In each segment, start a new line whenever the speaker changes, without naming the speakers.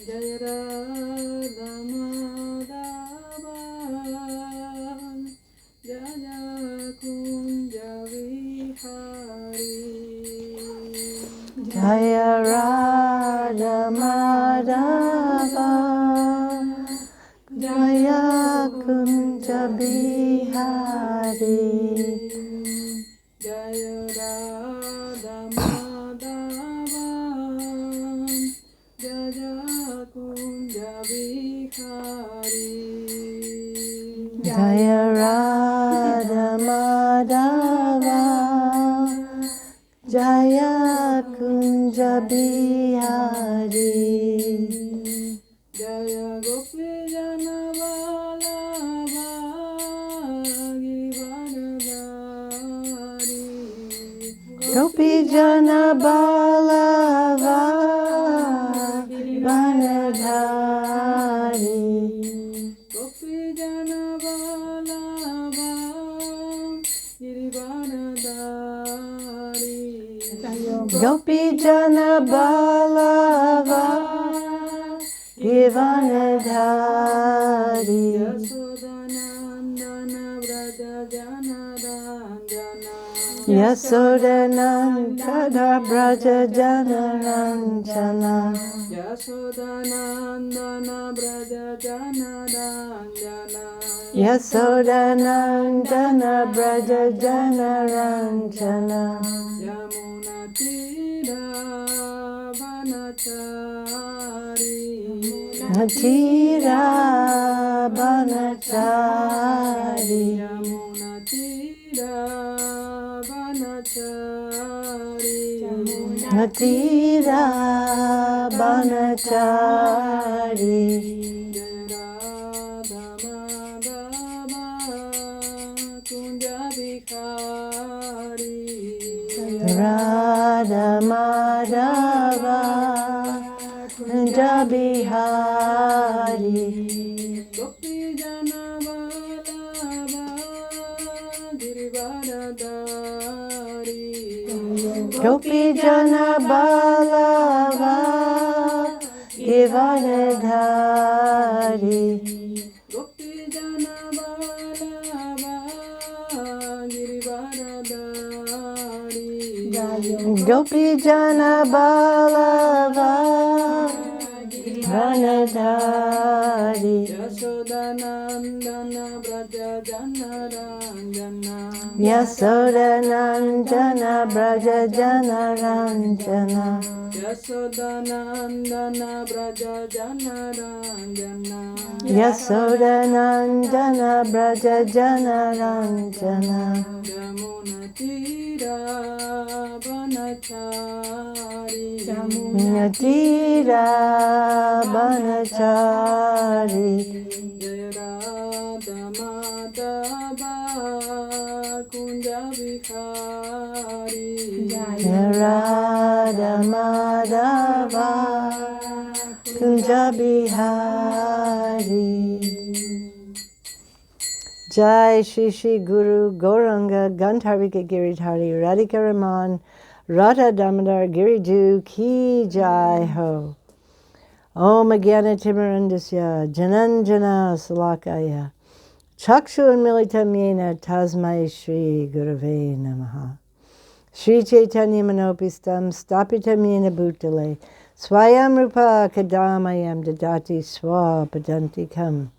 Jaya Radha Madhava Jaya Kunja Vihari
Jaya Radha Madhava Jaya Kunja Bihari
Jaya Radha Madhava Jaya Kunja Vihari
Jaya Radha Madhava Jaya Kunja Bihari
Jaya Gopi Jana Vallabha Girivardhari
Gopi Jana Vallabha Girivardhari
Gopi Jana Vallabha Girivardhari
Gopi Jana Vallabha Girivardhari
Yashodanandana Braja
Yasodanandana Braja Janaranjana
Yashodanandana Braja Janaranjana
Yasodanandana Braja Janaranjana
Yamuna Tira Vanachari
Natira Banachari
Yamuna Tira Vanachari
Natira Banachari
Jaya Radha Madhava Kunja Vikhari
Radha Madhava Kunja Bihari
Gopi Jana Vallabha Girivardhari
Gopi Jana Vallabha Girivardhari
Gopi Jana Vallabha Girivardhari
Gopi Jana Vallabha Girivardhari
Yashodanandana Braja Janaranjana
Yasodanandana Braja Janaranjana
Yashodanandana Braja Janaranjana
Yasodanandana Braja Janaranjana
Yamuna Tira Vanachari
Natira Banachari
Jaya Radha Madhava Kunja Vikhari
Radha Madhava Kunja Bihari Jai Shri Shri Guru Gauranga Gandharvika Giridhari Radhika Raman Radha Damodar Giriju Ki Jai Ho Om Agyana Timarandasya Jananjana Salakaya Chakshu Unmilitam Yena Tasmai Shri Gurave Namaha Shri Chaitanya Manopistam Stapitam Yena Bhutale Swayam Rupa Kadamayam Dadati Swa Padanti Kam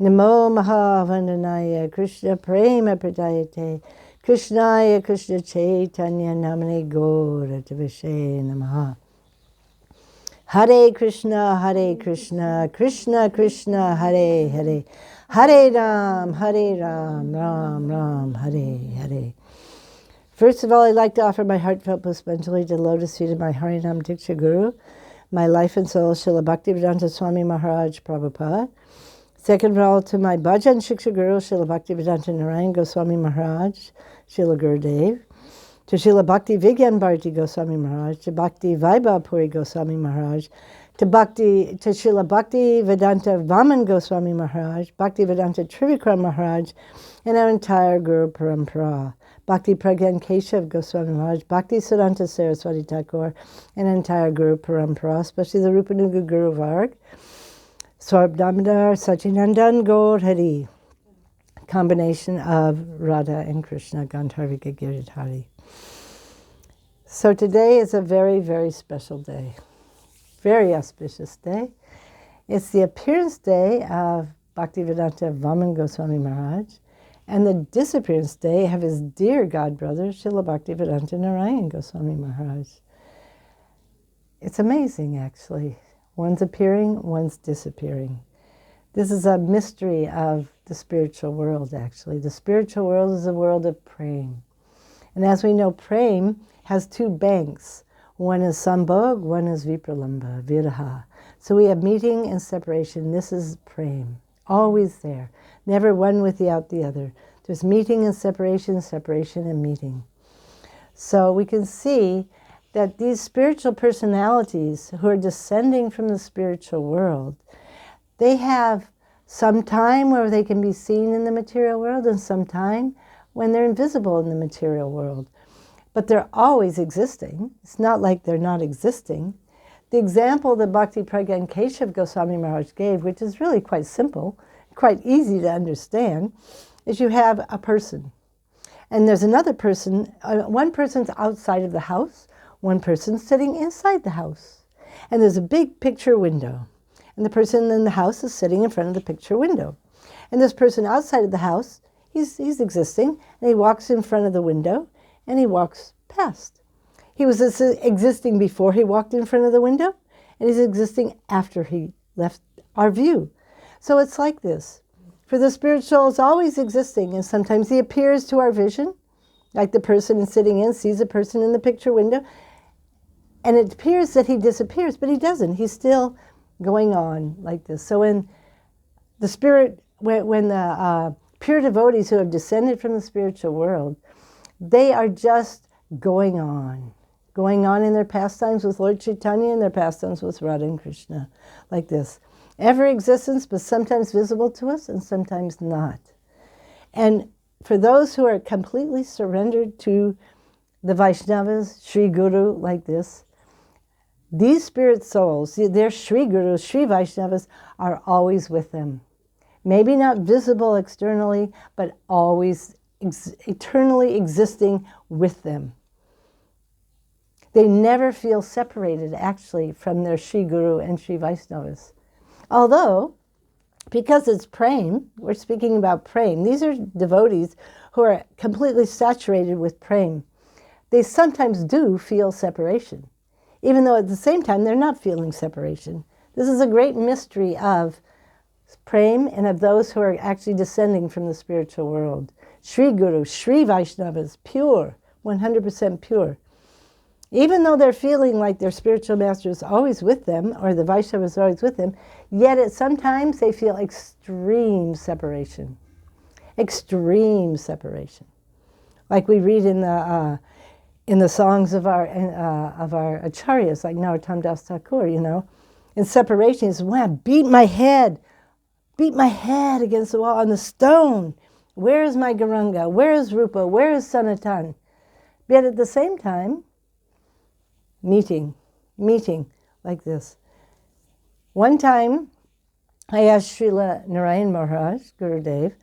Namo Mahavandanaya Krishna Prema Pradayate Krishnaya Krishna Chaitanya Namane Gora Tavashe Namaha Hare Krishna Krishna Krishna Hare Hare Hare Ram Ram Ram Hare Hare. First of all, I'd like to offer my heartfelt Puspanjali to the lotus feet of my Harinam Diksha Guru, my life and soul, Srila Bhaktivedanta Swami Maharaj Prabhupada. Second of all, to my Bhajan Shiksha Guru, Srila Bhaktivedanta Narayan Goswami Maharaj, Srila Gurudev. To Srila Bhakti Vigyan Bharati Goswami Maharaj, to Bhakti Vaibhav Puri Goswami Maharaj, to Srila Bhakti Vedanta Vamana Goswami Maharaj, Bhakti Vedanta Trivikram Maharaj, and our entire Guru Parampara. Bhakti Pragyan Keshav Goswami Maharaj, Bhakti Siddhanta Saraswati Thakur, and entire Guru Parampara, especially the Rupanuga Guru Varg, Swarb Damodar, Sachinandan Gaur Hari, combination of Radha and Krishna, Gandharvika Giridhari. So today is a very, very special day, very auspicious day. It's the appearance day of Bhaktivedanta Vamana Goswami Maharaj and the disappearance day of his dear godbrother, Srila Bhaktivedanta Narayan Goswami Maharaj. It's amazing, actually. One's appearing, one's disappearing. This is a mystery of the spiritual world, actually. The spiritual world is a world of prema. And as we know, prema has two banks. One is sambhog, one is vipralamba, viraha. So we have meeting and separation. This is prema, always there. Never one without the other. There's meeting and separation, separation and meeting. So we can see that these spiritual personalities who are descending from the spiritual world, they have some time where they can be seen in the material world and some time when they're invisible in the material world. But they're always existing. It's not like they're not existing. The example that Bhakti Pragyan Keshav Goswami Maharaj gave, which is really quite simple, quite easy to understand, is you have a person. And there's another person, one person's outside of the house, one person's sitting inside the house. And there's a big picture window. And the person in the house is sitting in front of the picture window. And this person outside of the house, he's existing, and he walks in front of the window, and he walks past. He was existing before he walked in front of the window, and he's existing after he left our view. So it's like this. For the spirit soul, it's always existing, and sometimes he appears to our vision, like the person sitting in sees a person in the picture window, and it appears that he disappears, but he doesn't. He's still going on like this. So when the spirit, when the pure devotees who have descended from the spiritual world, they are just going on in their pastimes with Lord Chaitanya and their pastimes with Radha and Krishna, like this. Ever existence, but sometimes visible to us and sometimes not. And for those who are completely surrendered to the Vaishnavas, Sri Guru, like this, these spirit souls, their Sri Gurus, Sri Vaishnavas, are always with them. Maybe not visible externally, but always eternally existing with them. They never feel separated, actually, from their Sri Guru and Sri Vaishnavas. Although, because it's prema, we're speaking about prema, these are devotees who are completely saturated with prema. They sometimes do feel separation, even though at the same time they're not feeling separation. This is a great mystery of prema and of those who are actually descending from the spiritual world. Sri Guru, Sri Vaishnavas, pure, 100% pure. Even though they're feeling like their spiritual master is always with them, or the Vaishnava is always with them, yet at sometimes they feel extreme separation. Extreme separation. Like we read in the songs of our acharyas, like Narottam Das Thakur, in separation, he's, wow, beat my head against the wall on the stone. Where is my Gauranga? Where is Rupa? Where is Sanatan? Yet at the same time, meeting like this. One time, I asked Srila Narayan Maharaj, Gurudev,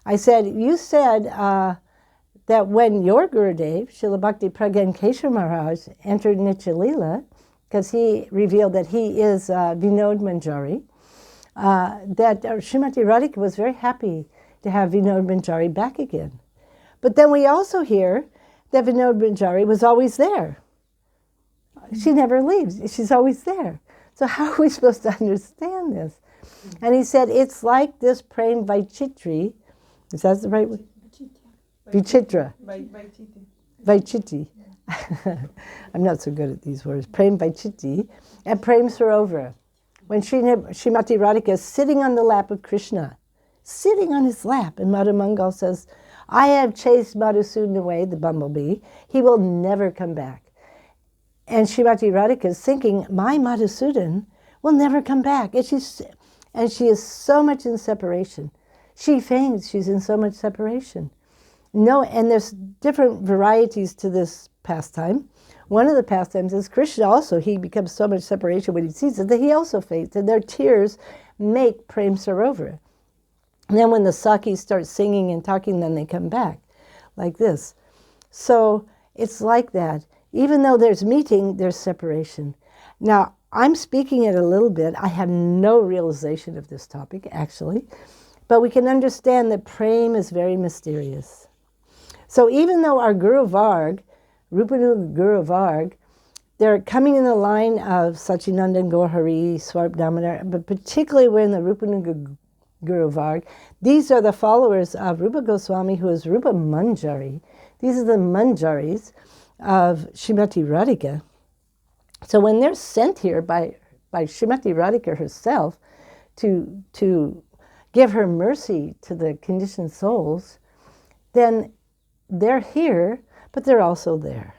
I said, you said that when your Gurudev, Srila Bhakti Pragyan Keshav Maharaj, entered Nitya Leela, because he revealed that he is Vinod Manjari, that Srimati Radhika was very happy to have Vinod Manjari back again. But then we also hear that Vinod Manjari was always there. She never leaves. She's always there. So how are we supposed to understand this? And he said, it's like this prema Vaichitri. Is that the right word? Vichitra. Vaichiti. I'm not so good at these words. Prema Vaichiti and Prema Sarovara. When Srimati Radhika is sitting on the lap of Krishna, sitting on his lap, and Madhu Mangal says, I have chased Madhusudan away, the bumblebee. He will never come back. And Srimati Radhika is thinking, my Madhusudan will never come back. And she is so much in separation. She faints, she's in so much separation. No, and there's different varieties to this pastime. One of the pastimes is Krishna also, he becomes so much separation when he sees it that he also fades, and their tears make Prem Sarovar. And then when the Sakis start singing and talking, then they come back, like this. So it's like that. Even though there's meeting, there's separation. Now, I'm speaking it a little bit. I have no realization of this topic, actually. But we can understand that Prem is very mysterious. So even though our Guru Varg, Rupanuga Guru Varg, they're coming in the line of Sachinandan Gaurhari, Swarup Damodar, but particularly we're in the Rupanuga Guru Varg. These are the followers of Rupa Goswami, who is Rupa Manjari. These are the Manjaris of Srimati Radhika. So when they're sent here by Srimati Radhika herself to give her mercy to the conditioned souls, then they're here, but they're also there.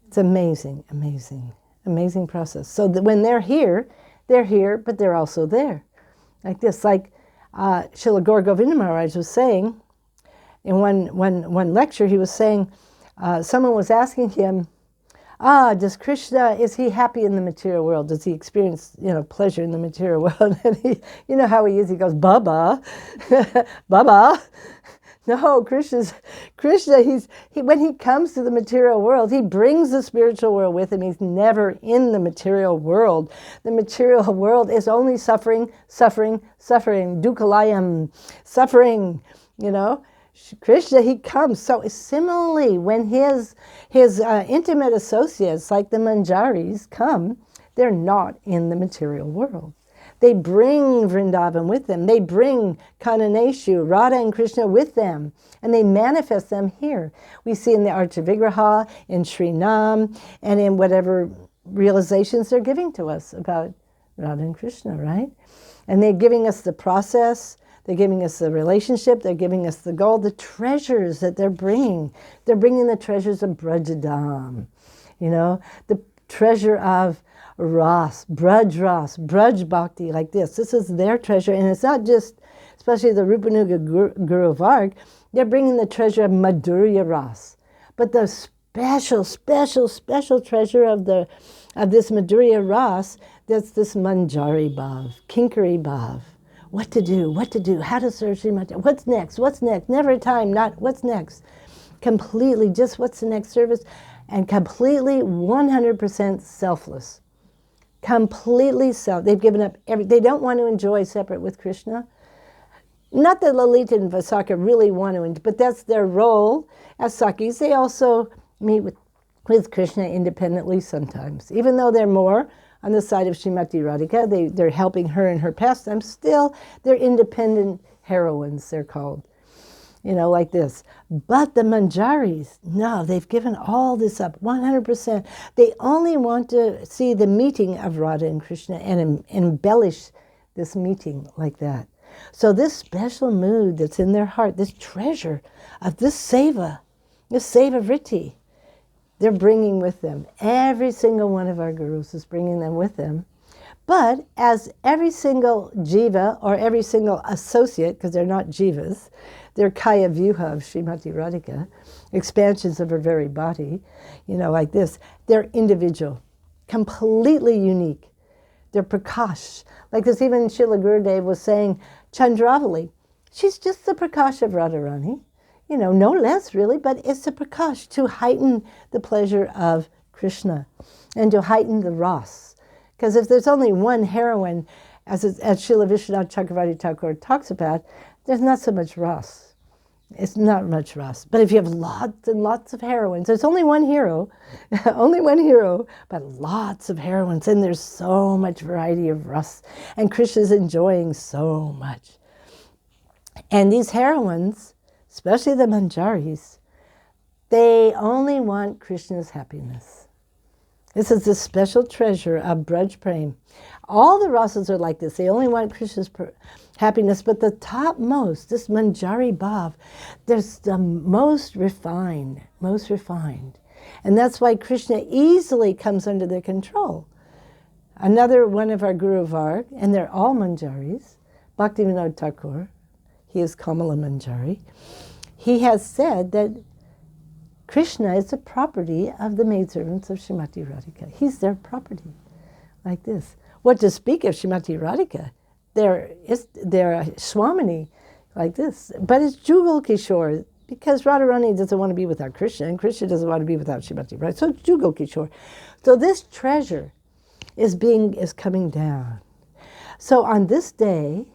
It's amazing, amazing, amazing process. So that when they're here, but they're also there. Like this, like Srila Gaur Govinda Maharaj was saying in one lecture, he was saying, someone was asking him, does Krishna, is he happy in the material world? Does he experience, pleasure in the material world? And he, you know how he is, he goes, Baba, Baba. No, Krishna, when he comes to the material world, he brings the spiritual world with him. He's never in the material world. The material world is only suffering, suffering, suffering, dukkhalayam, suffering, Krishna, he comes. So similarly, when his intimate associates, like the Manjaris, come, they're not in the material world. They bring Vrindavan with them. They bring Kananeshu, Radha and Krishna with them, and they manifest them here. We see in the Archa Vigraha, in Sri Nam, and in whatever realizations they're giving to us about Radha and Krishna, right? And they're giving us the process. They're giving us the relationship. They're giving us the gold, the treasures that they're bringing. They're bringing the treasures of Brajadam, the treasure of Ras, Braj Bhakti, like this. This is their treasure. And it's not just, especially the Rupanuga Guru Varg, they're bringing the treasure of Madhurya Ras. But the special treasure of this Madhurya Ras, that's this Manjari Bhav, Kinkari Bhav. What to do, how to serve Srimati, what's next, never a time, not what's next. Completely, just what's the next service, and completely 100% selfless. Completely they've given up they don't want to enjoy separate with Krishna. Not that Lalita and Vasaka really want to, but that's their role as Sakis. They also meet with Krishna independently sometimes. Even though they're more on the side of Srimati Radhika, they're helping her in her pastime, still they're independent heroines, they're called. Like this. But the Manjaris, no, they've given all this up, 100%. They only want to see the meeting of Radha and Krishna and embellish this meeting like that. So this special mood that's in their heart, this treasure of this seva vritti, they're bringing with them. Every single one of our gurus is bringing them with them. But as every single jiva or every single associate, because they're not jivas, they're kaya vyuha of Srimati Radhika, expansions of her very body, like this. They're individual, completely unique. They're prakash. Like this, even Srila Gurudev was saying, Chandravali, she's just the prakash of Radharani, no less really, but it's the prakash to heighten the pleasure of Krishna and to heighten the ras. Because if there's only one heroine, as Srila Vishwanath Chakravarti Thakur talks about, there's not so much ras. It's not much ras. But if you have lots and lots of heroines, there's only one hero, but lots of heroines, and there's so much variety of ras. And Krishna's enjoying so much. And these heroines, especially the Manjaris, they only want Krishna's happiness. This is the special treasure of Braj Prem. All the rasas are like this. They only want Krishna's happiness, but the topmost, this Manjari Bhav, there's the most refined. And that's why Krishna easily comes under their control. Another one of our Guru Varg, and they're all Manjaris, Bhaktivinoda Thakur, he is Kamala Manjari. he has said that Krishna is the property of the maidservants of Srimati Radhika. He's their property, like this. What to speak of Srimati Radhika? They're a Swamini, like this. But it's Jugal Kishore, because Radharani doesn't want to be without Krishna, and Krishna doesn't want to be without Srimati Radhika. So it's Jugal Kishore. So this treasure is coming down. So on this day,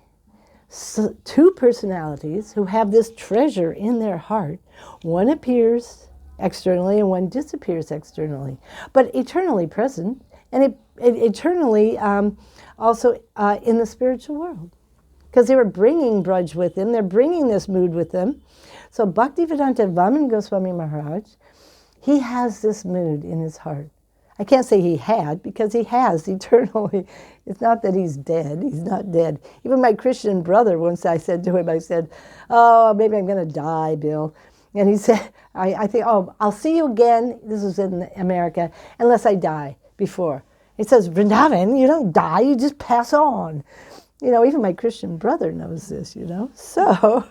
two personalities who have this treasure in their heart, one appears externally and one disappears externally, but eternally present and eternally also in the spiritual world. Because they were bringing Braj with them, they're bringing this mood with them. So Bhaktivedanta Vamana Goswami Maharaj, he has this mood in his heart. I can't say he had, because he has eternally. It's not that he's dead. He's not dead. Even my Christian brother, once I said to him, I said, oh, maybe I'm going to die, Bill. And he said, I think, oh, I'll see you again. This was in America, unless I die before. He says, Vrindavan, you don't die, you just pass on. You know, even my Christian brother knows this, you know. So,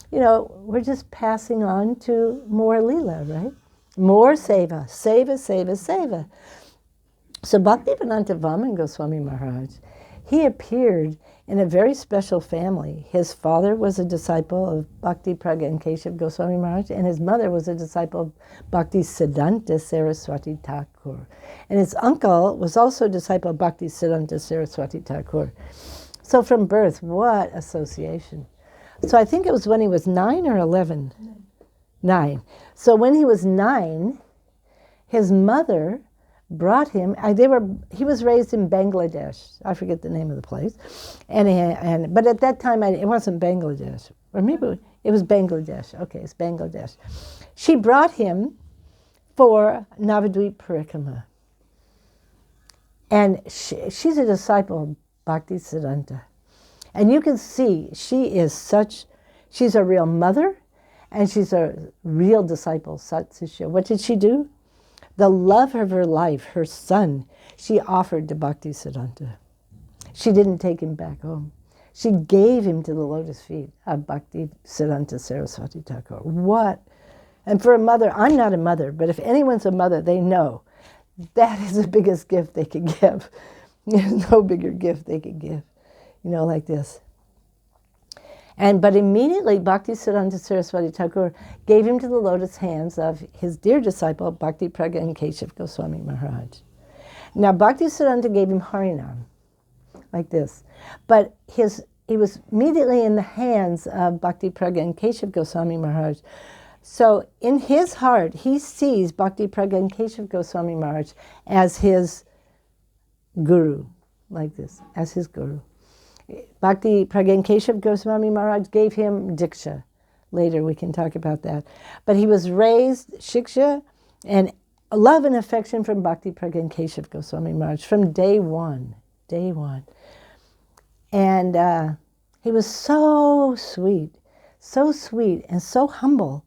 you know, we're just passing on to more Leela, right? More seva, seva, seva, seva. So Bhaktivedanta Vamana Goswami Maharaj, he appeared in a very special family. His father was a disciple of Bhakti Pragya and Keshav Goswami Maharaj, and his mother was a disciple of Bhakti Siddhanta Saraswati Thakur. And his uncle was also a disciple of Bhakti Siddhanta Saraswati Thakur. So from birth, what association. So I think it was when he was 9 or 11. 9. So when he was 9, his mother brought him. He was raised in Bangladesh. I forget the name of the place, but at that time it wasn't Bangladesh, or maybe it was Bangladesh. Okay, it's Bangladesh. She brought him for Navadvip Parikrama, and she's a disciple of Bhakti Siddhanta, and you can see she's a real mother. And she's a real disciple, Satsishya. What did she do? The love of her life, her son, she offered to Bhakti Siddhanta. She didn't take him back home. She gave him to the lotus feet of Bhakti Siddhanta Saraswati Thakur. What? And for a mother, I'm not a mother, but if anyone's a mother, they know that is the biggest gift they could give. There's no bigger gift they could give, you know, like this. But immediately Bhakti Siddhanta Saraswati Thakur gave him to the lotus hands of his dear disciple, Bhakti Pragya and Keshav Goswami Maharaj. Now Bhakti Siddhanta gave him Harinam, like this. But he was immediately in the hands of Bhakti Pragya and Keshav Goswami Maharaj. So in his heart, he sees Bhakti Pragya and Keshav Goswami Maharaj as his guru, like this, as his guru. Bhakti Pragya and Keshav Goswami Maharaj gave him Diksha. Later we can talk about that. But he was raised Shiksha and love and affection from Bhakti Pragya and Keshav Goswami Maharaj from day one. And he was so sweet and so humble.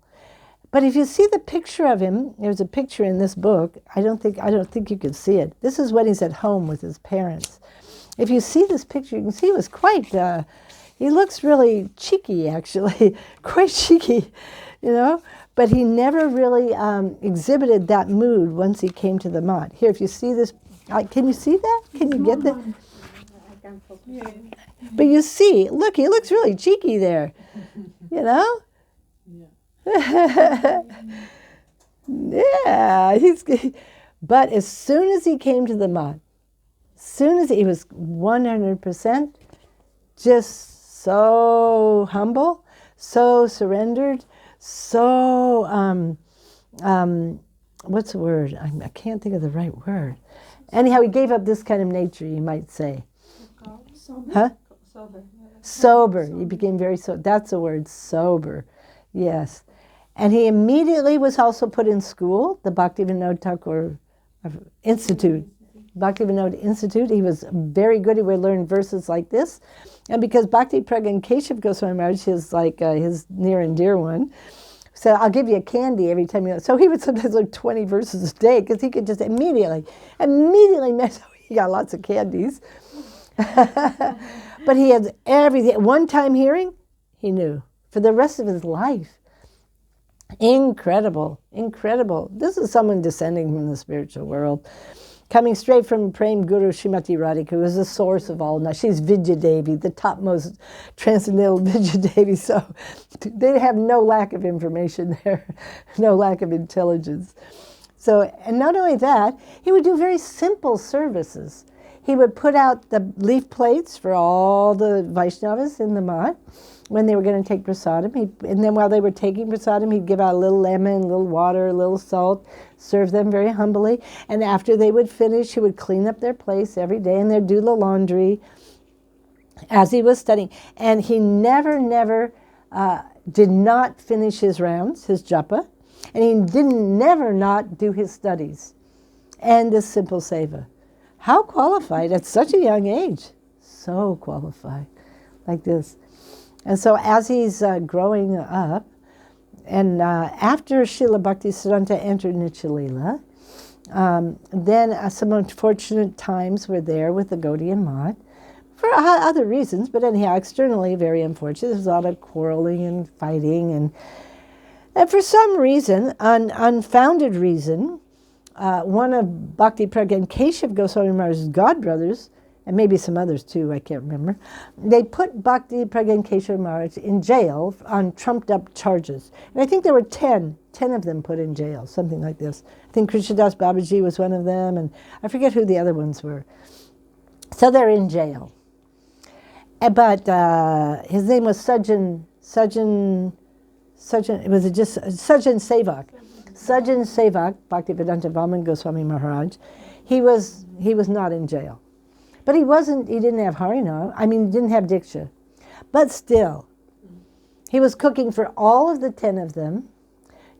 But if you see the picture of him, there's a picture in this book. I don't think you can see it. This is when he's at home with his parents. If you see this picture, you can see he was quite, he looks really cheeky, actually, quite cheeky, you know, but he never really exhibited that mood once he came to the mat. Here, if you see this, can you see that? Can you get that? But you see, look, he looks really cheeky there, you know? Yeah, but as soon as he came to the mat, soon as he was 100%, just so humble, so surrendered, so, what's the word? I can't think of the right word. Anyhow, he gave up this kind of nature, you might say.
Sober.
Huh?
Sober.
Sober. He became very sober. That's the word, sober. Yes. And he immediately was also put in school, the Bhaktivinoda Thakur Institute. Bhaktivinoda Institute. He was very good. He would learn verses like this. And because Bhakti Pragya and Keshav Goswami Maharaj is like his near and dear one, so I'll give you a candy every time you... So he would sometimes learn 20 verses a day because he could just immediately he got lots of candies. But he had everything. One time hearing, he knew. for the rest of his life. Incredible, incredible. This is someone descending from the spiritual world, coming straight from Prem Guru Srimati Radhika, who is the source of all knowledge. She's Vidyadevi, the topmost transcendental Vidyadevi. So they have no lack of information there, no lack of intelligence. So, and not only that, he would do very simple services. He would put out the leaf plates for all the Vaishnavas in the mat when they were going to take prasadam. And then while they were taking prasadam, he'd give out a little lemon, a little water, a little salt, serve them very humbly. And after they would finish, he would clean up their place every day, and they'd do the laundry as he was studying. And he never did not finish his rounds, his japa, and he didn't never not do his studies and this simple seva. How qualified at such a young age. So qualified, like this. And so as he's growing up, and after Srila Bhaktisiddhanta entered Nityalila, then some unfortunate times were there with the Gaudiya Math, for other reasons, but anyhow, externally very unfortunate. There was a lot of quarreling and fighting, and for some reason, an unfounded reason, one of Bhakti Pragya and Keshav Goswami Maharaj's godbrothers, and maybe some others too, I can't remember, they put Bhakti Pragya and Keshav Maharaj in jail on trumped up charges. And I think there were 10 of them put in jail, something like this. I think Krishnadas Babaji was one of them, and I forget who the other ones were. So they're in jail. But his name was Sajjan, it was just Sajjan Sevak. Sajjan Sevak, Bhaktivedanta Vamana Goswami Maharaj, he was not in jail. But he didn't have Harinam, he didn't have Diksha. But still, he was cooking for all of the 10 of them,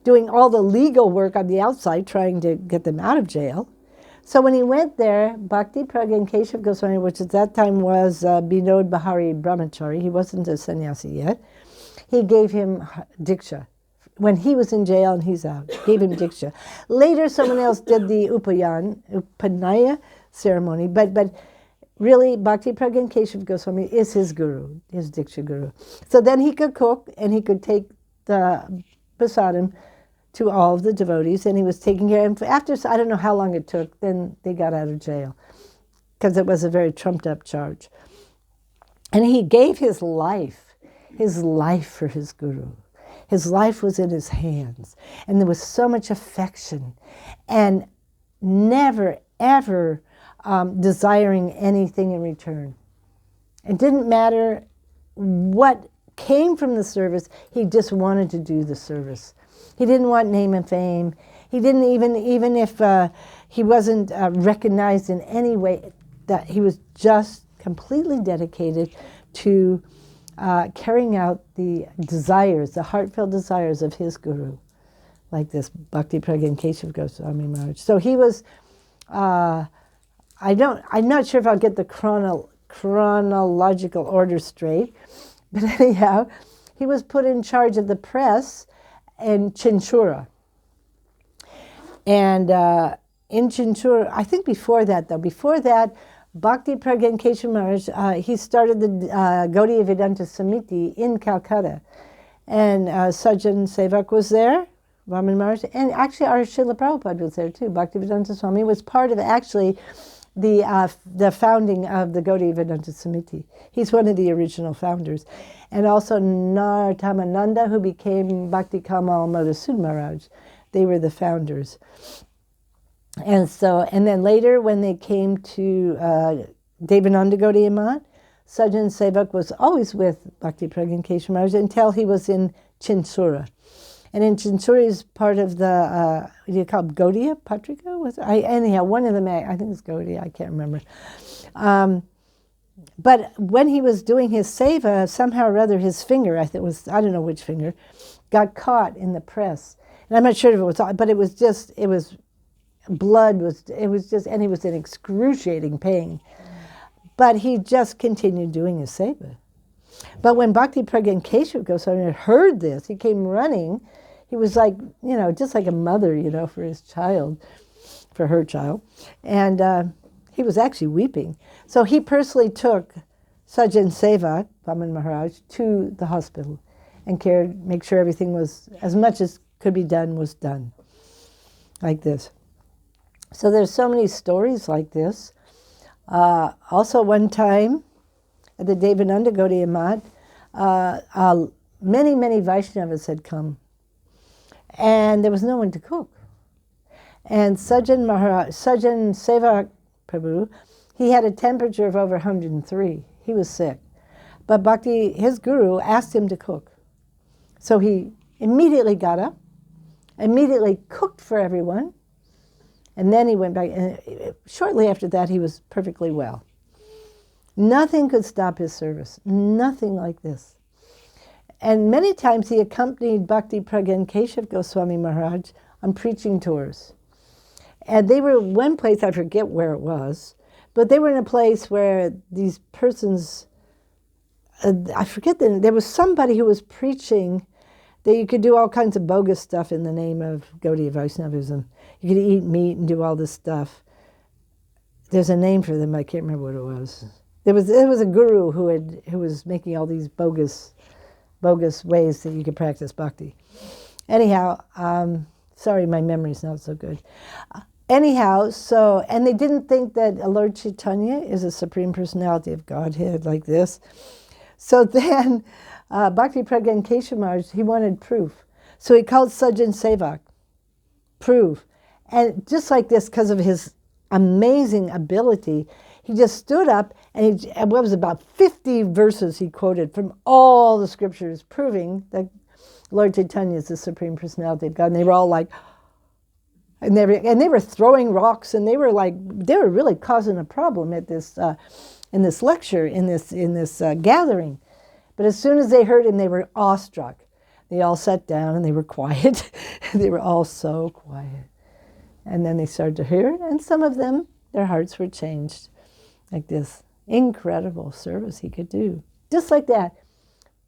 doing all the legal work on the outside, trying to get them out of jail. So when he went there, Bhakti Pragya and Keshav Goswami, which at that time was Binod Bahari Brahmachari, he wasn't a sannyasi yet, he gave him Diksha. When he was in jail and he's out, gave him Diksha. Later, someone else did the Upanaya ceremony, but really, Bhakti Pragya and Keshav Goswami is his guru, his Diksha guru. So then he could cook and he could take the prasadam to all of the devotees, and he was taking care. And after, I don't know how long it took, then they got out of jail because it was a very trumped up charge. And he gave his life for his guru. His life was in his hands, and there was so much affection, and never, ever desiring anything in return. It didn't matter what came from the service, he just wanted to do the service. He didn't want name and fame. He didn't even if he wasn't recognized in any way, that he was just completely dedicated to carrying out the desires, the heartfelt desires of his guru, like this Bhakti Pragya and Keshav Goswami Maharaj. So he was, I'm not sure if I'll get the chronological order straight, but anyhow, he was put in charge of the press in Chinchura. And in Chinchura, I think before that, Bhakti Pragya and Keshav Maharaj, he started the Gaudiya Vedanta Samiti in Calcutta. And Sajjan Sevak was there, Vamana Maharaj, and actually our Srila Prabhupada was there too. Bhaktivedanta Swami was part of actually the founding of the Gaudiya Vedanta Samiti. He's one of the original founders. And also Nartamananda, who became Bhakti Kamal Madhusud Maharaj. They were the founders. And then later when they came to Devananda Gaudiya Math, Sajjan Sevak was always with Bhakti Pragya and Keshav Maharaj until he was in Chinchura. And in Chinchura is part of the, what do you call it, Gaudiya Patrika? Anyhow, one of them, I think it's Gaudiya, I can't remember. But when he was doing his seva, somehow or other his finger, I don't know which finger, got caught in the press. And I'm not sure if it was, but it was just, and he was in excruciating pain. But he just continued doing his seva. But when Bhakti Pragya and Keshav Goswami heard this, he came running. He was like, just like a mother, for his child, for her child. And he was actually weeping. So he personally took Sajjan Sevak, Vamana Maharaj, to the hospital. and cared, make sure everything was, as much as could be done, was done. Like this. So there's so many stories like this. Also one time, at the Devananda Gaudiya Math, many Vaishnavas had come. And there was no one to cook. And Sajjan Sevak Prabhu, he had a temperature of over 103. He was sick. But Bhakti, his guru, asked him to cook. So he immediately got up, immediately cooked for everyone, and then he went back. And shortly after that, he was perfectly well. Nothing could stop his service. Nothing like this. And many times he accompanied Bhakti Pragyan Keshav Goswami Maharaj on preaching tours. And they were one place, I forget where it was, but they were in a place where these persons, I forget there was somebody who was preaching that you could do all kinds of bogus stuff in the name of Gaudiya Vaishnavism. You could eat meat and do all this stuff. There's a name for them, I can't remember what it was. There was a guru who was making all these bogus ways that you could practice bhakti. Anyhow, sorry, my memory's not so good. Anyhow, and they didn't think that Lord Chaitanya is a Supreme Personality of Godhead like this. So then, Bhakti Pragyan Keshav Maharaj, he wanted proof. So he called Sajjan Sevak, proof. And just like this, because of his amazing ability, he just stood up and what was about 50 verses he quoted from all the scriptures proving that Lord Chaitanya is the Supreme Personality of God. And they were all like, and they were throwing rocks, and they were really causing a problem at this in this lecture, in this gathering. But as soon as they heard him, they were awestruck. They all sat down and they were quiet. They were all so quiet. And then they started to hear, and some of them, their hearts were changed. Like this incredible service he could do. Just like that.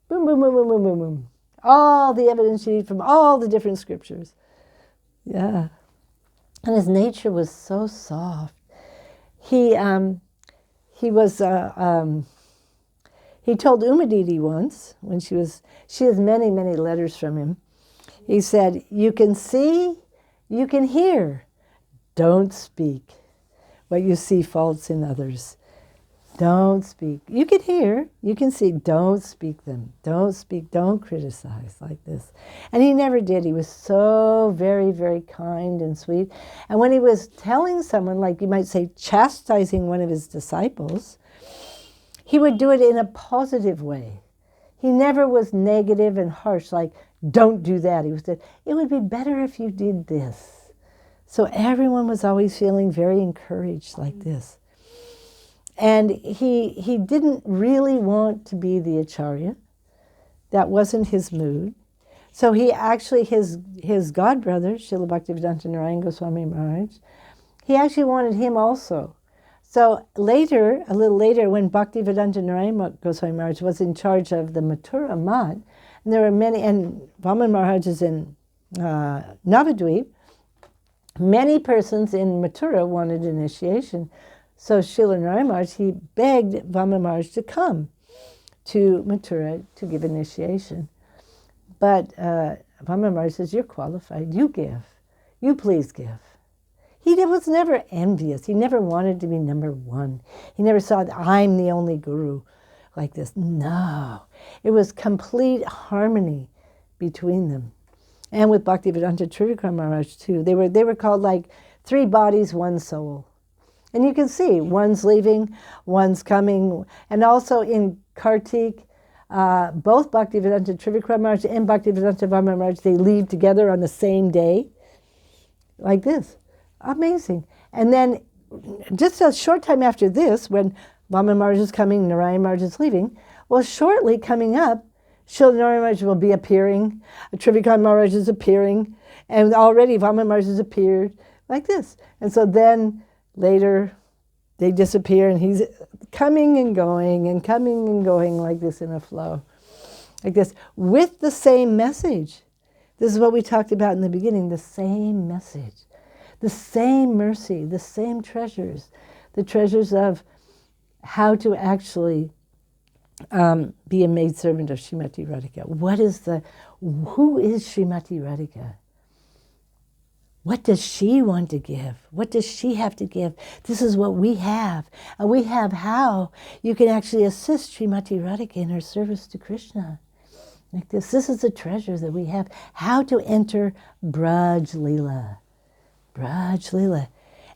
Boom, boom, boom, boom, boom, boom, boom. All the evidence you need from all the different scriptures. Yeah. And his nature was so soft. He told Umadidi once, when she has many letters from him. He said, "You can see, you can hear, don't speak what you see faults in others. Don't speak. You can hear, you can see, don't speak them. Don't speak, don't criticize," like this. And he never did. He was so very kind and sweet. And when he was telling someone, like you might say, chastising one of his disciples, he would do it in a positive way. He never was negative and harsh, like, don't do that. He said, it would be better if you did this. So everyone was always feeling very encouraged like this. And he didn't really want to be the Acharya. That wasn't his mood. So he actually, his godbrother, Srila Bhaktivedanta Narayan Goswami Maharaj, he actually wanted him also. So later, a little later, when Bhaktivedanta Narayan Goswami Maharaj was in charge of the Mathura Math, and there were many, and Vamana Maharaj is in Navadvip, many persons in Mathura wanted initiation. So Srila Narayan Maharaj, he begged Vamana Maharaj to come to Mathura to give initiation. But Vamana Maharaj says, you're qualified, you give. You please give. He was never envious. He never wanted to be number one. He never saw that I'm the only guru like this. No. It was complete harmony between them. And with Bhaktivedanta Trivikram Maharaj too. They were called like 3 bodies, 1 soul. And you can see, one's leaving, one's coming. And also in Kartik, both Bhaktivedanta Trivikram Maharaj and Bhaktivedanta Vamana Maharaj, they leave together on the same day. Like this. Amazing. And then just a short time after this, when Vamana Maharaj is coming, Narayan Maharaj is leaving, well, shortly coming up, Srila Narayan Maharaj will be appearing, Trivikram Maharaj is appearing, and already Vamana Maharaj has appeared, like this. And so then later they disappear, and he's coming and going like this in a flow. Like this, with the same message. This is what we talked about in the beginning, the same message. The same mercy, the same treasures, the treasures of how to actually be a maidservant of Srimati Radhika. Who is Srimati Radhika? What does she want to give? What does she have to give? This is what we have. And we have how you can actually assist Srimati Radhika in her service to Krishna. Like this. This is the treasure that we have. How to enter Braj Leela. Braj Leela.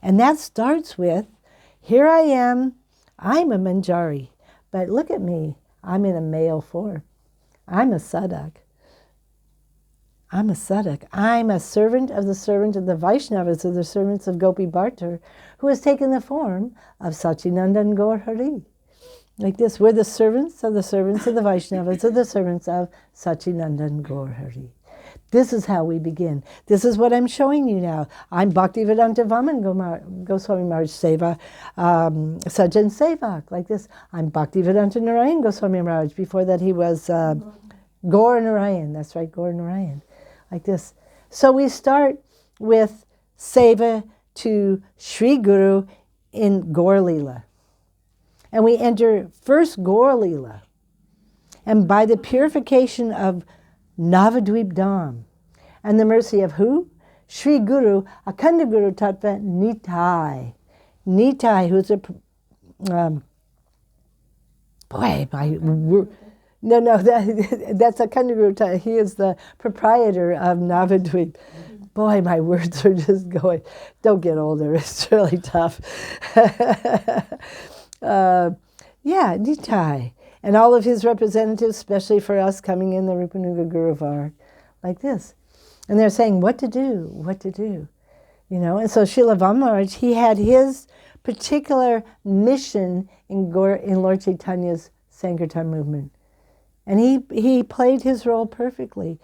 And that starts with, here I am, I'm a Manjari. But look at me, I'm in a male form. I'm a Sadak. I'm a Sadak. I'm a servant of the Vaishnavas, of the servants of Gopi Bhartar, who has taken the form of Sachinandan Gaur Hari. Like this, we're the servants of the Vaishnavas, of the servants of Sachinandan Gaur Hari. This is how we begin. This is what I'm showing you now. I'm Bhaktivedanta Vamana Goswami Maharaj Seva, Sajan Sevak, like this. I'm Bhaktivedanta Narayan Goswami Maharaj. Before that he was Gaur Narayan. That's right, Gaur Narayan. Like this. So we start with Seva to Sri Guru in Gaur Leela. And we enter first Gaur Leela. And by the purification of Navadvip Dham and the mercy of who? Sri Guru, Akhanda Guru Tattva Nitai. Nitai, who's a... that's Akhanda Guru Tattva. He is the proprietor of Navadvip. Boy, my words are just going. Don't get older. It's really tough. Nitai. And all of his representatives, especially for us coming in the Rupanuga Guru Varg, like this. And they're saying what to do, what to do. You know, and so Srila Vamana, he had his particular mission in Lord Chaitanya's Sankirtan movement. And he played his role perfectly.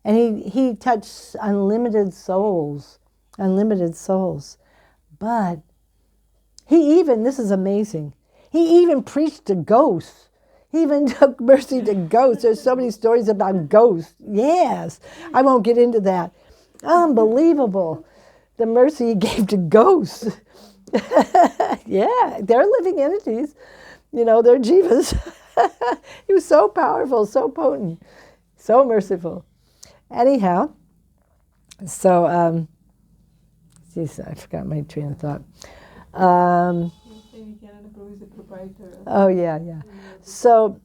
And he touched unlimited souls. But he even, this is amazing, he even preached to ghosts. He even took mercy to ghosts. There's so many stories about ghosts. Yes, I won't get into that. Unbelievable, the mercy he gave to ghosts. Yeah, they're living entities. You know, they're jivas. He was so powerful, so potent, so merciful. Anyhow, so, geez, I forgot my train of thought. Oh, yeah. So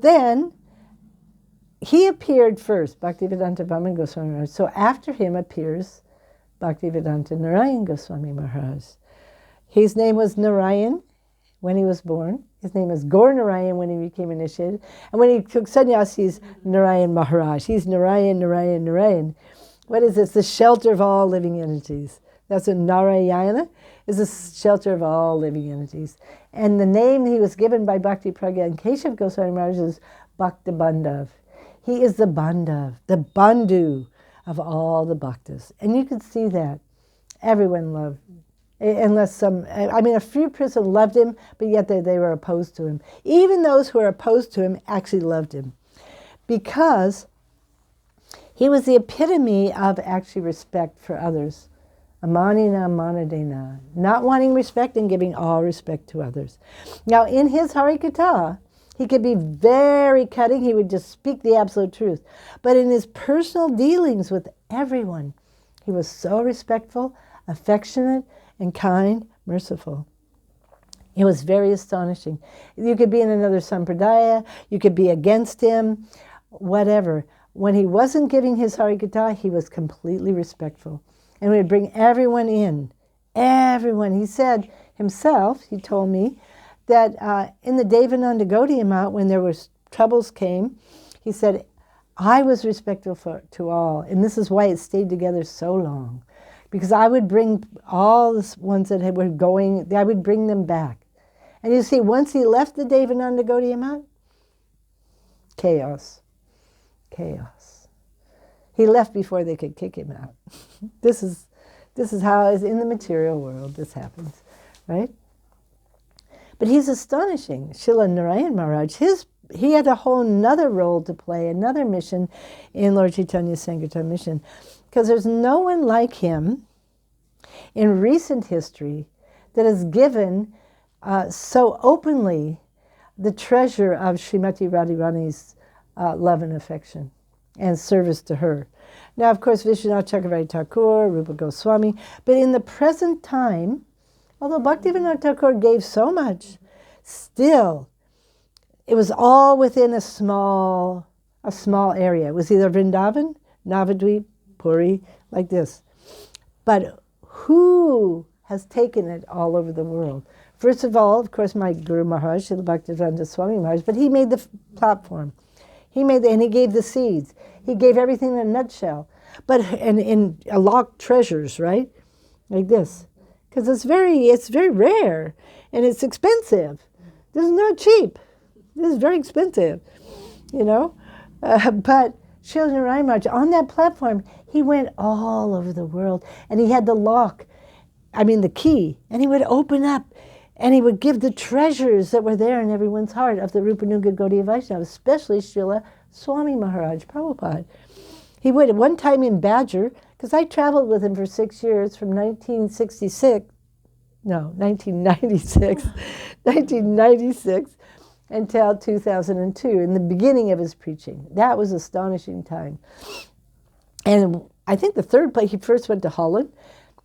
then, he appeared first, Bhaktivedanta Vamana Goswami Maharaj. So after him appears Bhaktivedanta Narayan Goswami Maharaj. His name was Narayan when he was born. His name was Gaur Narayan when he became initiated. And when he took sannyas, he's Narayan Maharaj. He's Narayan. What is this? The shelter of all living entities. That's what Narayana is, the shelter of all living entities. And the name he was given by Bhakti Pragya and Keshav Goswami Maharaj is Bhakta Bandhav. He is the Bandhav, the Bandhu of all the Bhaktas. And you can see that. Everyone loved, unless a few persons loved him, but yet they were opposed to him. Even those who were opposed to him actually loved him. Because he was the epitome of actually respect for others. Amanina manadena, not wanting respect and giving all respect to others. Now, in his Harikatha, he could be very cutting. He would just speak the absolute truth. But in his personal dealings with everyone, he was so respectful, affectionate, and kind, merciful. It was very astonishing. You could be in another sampradaya, you could be against him, whatever. When he wasn't giving his Harikatha, he was completely respectful. And we'd bring everyone in. Everyone. He said himself, he told me, that in the Devananda Gaudiya Math, when there was troubles came, he said, I was respectful to all. And this is why it stayed together so long. Because I would bring all the ones that were going, I would bring them back. And you see, once he left the Devananda Gaudiya Math, chaos. He left before they could kick him out. This is how in the material world this happens, right? But he's astonishing. Srila Narayan Maharaj, he had a whole nother role to play, another mission in Lord Chaitanya's Sankirtan mission. Because there's no one like him in recent history that has given so openly the treasure of Srimati Radharani's love and affection and service to her. Now, of course, Vishwanath Chakravarti Thakur, Rupa Goswami, but in the present time, although Bhaktivinoda Thakur gave so much, still, it was all within a small area. It was either Vrindavan, Navadvip, Puri, like this. But who has taken it all over the world? First of all, of course, my Guru Maharaj, Srila Bhaktivedanta Swami Maharaj, but he made the platform. And he gave the seeds. He gave everything in a nutshell. But in locked treasures, right? Like this. Because it's very rare and it's expensive. This is not cheap. This is very expensive, you know. But Srila Narayan Maharaj, on that platform, he went all over the world and he had the key, and he would open up and he would give the treasures that were there in everyone's heart of the Rupanuga Gaudiya Vaishnava, especially Srila Swami Maharaj Prabhupada. He would, at one time in Badger, because I traveled with him for 6 years from 1996 until 2002, in the beginning of his preaching. That was astonishing time. And I think the third place, he first went to Holland,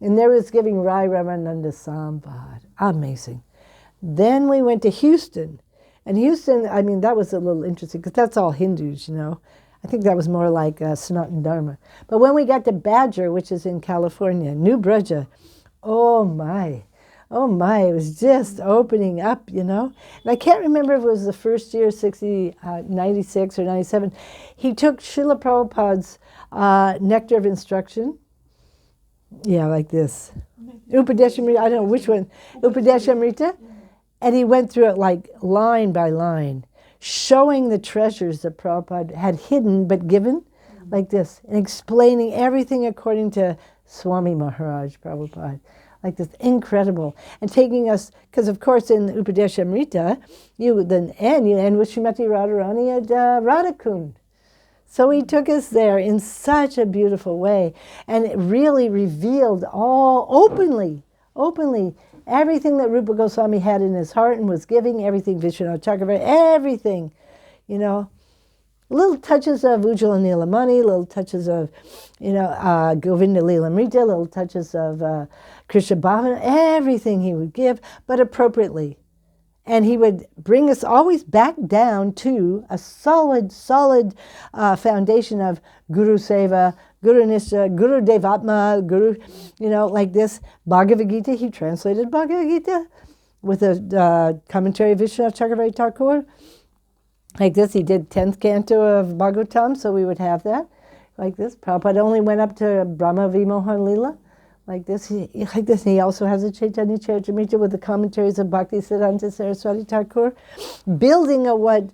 and there was giving Rai Ramananda Sambad. Amazing. Then we went to Houston. And Houston, that was a little interesting, because that's all Hindus, you know. I think that was more like Sanatana Dharma. But when we got to Badger, which is in California, New Braja, oh my, it was just opening up, you know. And I can't remember if it was the first year, 96 or 97. He took Srila Prabhupada's Nectar of Instruction. Yeah, like this. Upadeshamrita, I don't know which one. Upadeshamrita. And he went through it like line by line, showing the treasures that Prabhupada had hidden but given, like this, and explaining everything according to Swami Maharaj Prabhupada. Like this, incredible. And taking us, because of course in Upadeshamrita, you end with Srimati Radharani at Radhakund. So he took us there in such a beautiful way, and it really revealed all openly, everything that Rupa Goswami had in his heart and was giving, everything Vishwanath Chakravarti, everything, you know. Little touches of Ujjvala Nilamani, little touches of, Govinda Lilamrita, little touches of Krishna Bhavana, everything he would give, but appropriately. And he would bring us always back down to a solid foundation of Guru Seva, Guru Nishtha, Guru Devatma, Guru, like this. Bhagavad Gita, he translated Bhagavad Gita with a commentary of Vishwanath Chakravarti Thakur. Like this, he did 10th canto of Bhagavatam, so we would have that. Like this. Prabhupada only went up to Brahma Vimohan Lila. Like this. He also has a Chaitanya Charitamrita with the commentaries of Bhakti Siddhanta Saraswati Thakur, building on what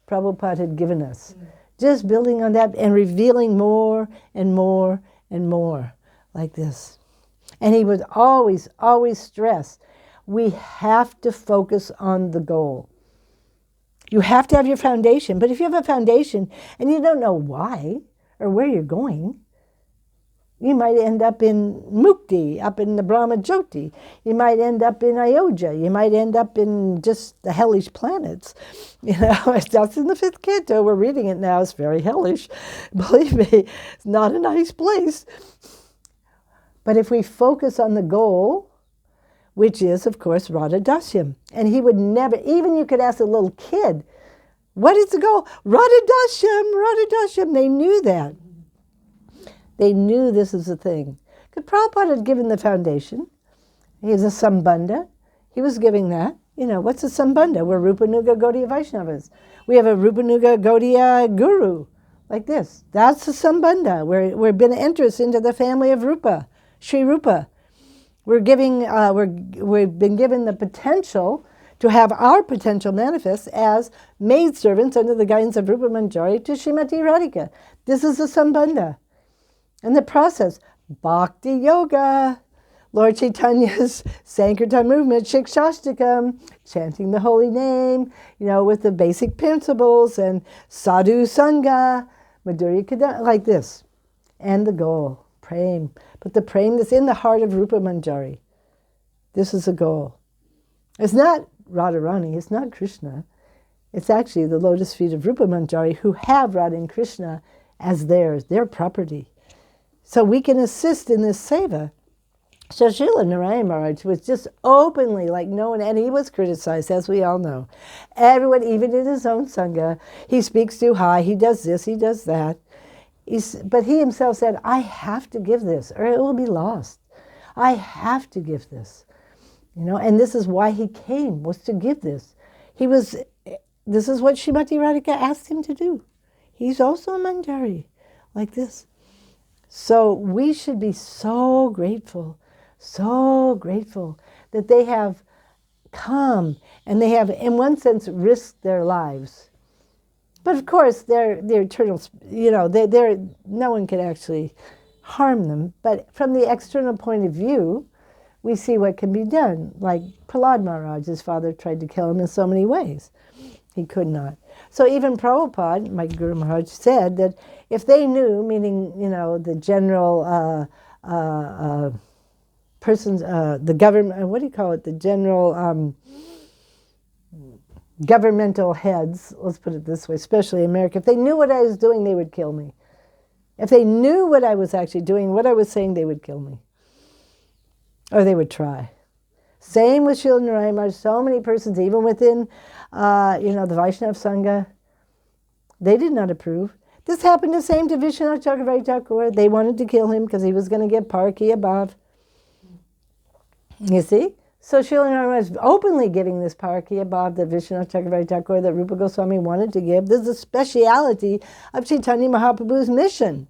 Prabhupada had given us. Just building on that and revealing more and more and more, like this. And he would always stress, we have to focus on the goal. You have to have your foundation. But if you have a foundation and you don't know why or where you're going, you might end up in Mukti, up in the Brahma Jyoti. You might end up in Ayodhya. You might end up in just the hellish planets. That's in the 5th canto. We're reading it now. It's very hellish. Believe me, it's not a nice place. But if we focus on the goal, which is, of course, Radha Dasyam. And he would never, even you could ask a little kid, what is the goal? Radha Dasyam. They knew that. They knew this is the thing. Because Prabhupada had given the foundation. He was a Sambandha. He was giving that. What's a Sambandha? We're Rupanuga Gaudiya Vaishnavas. We have a Rupanuga Gaudiya Guru, like this. That's a Sambandha. We're been entrance into the family of Rupa, Sri Rupa. We've been given the potential to have our potential manifest as maidservants under the guidance of Rupa Manjari to Srimati Radhika. This is a Sambandha. And the process, Bhakti Yoga, Lord Chaitanya's Sankirtan movement, Siksastaka, chanting the holy name, with the basic principles, and Sadhu Sangha, Madhurya Kadana, like this. And the goal, Prem. But the Prem that's in the heart of Rupa Manjari. This is the goal. It's not Radharani, it's not Krishna. It's actually the lotus feet of Rupa Manjari who have Radha and Krishna as theirs, their property. So we can assist in this seva. So Srila Narayan Maharaj was just openly like no one, and he was criticized, as we all know. Everyone, even in his own sangha, he speaks too high, he does this, he does that. But he himself said, I have to give this or it will be lost. I have to give this. And this is why he came, was to give this. This is what Srimati Radhika asked him to do. He's also a Manjari, like this. So we should be so grateful that they have come and they have, in one sense, risked their lives. But of course, they're eternal, no one can actually harm them. But from the external point of view, we see what can be done. Like Prahlad Maharaj, his father tried to kill him in so many ways. He could not. So even Prabhupada, my Guru Maharaj, said that if they knew, meaning, the general persons, the government, what do you call it? The general governmental heads, let's put it this way, especially America, if they knew what I was doing, they would kill me. If they knew what I was actually doing, what I was saying, they would kill me. Or they would try. Same with Srila Narayan Maharaj. So many persons, even within, the Vaishnava Sangha, they did not approve. This happened the same to Vishwanath Chakravarti Thakur. They wanted to kill him because he was going to get Parki above. You see? So Srila Narayan Maharaj is openly giving this Parki above that Vishwanath Chakravarti Thakur that Rupa Goswami wanted to give. This is a speciality of Chaitanya Mahaprabhu's mission,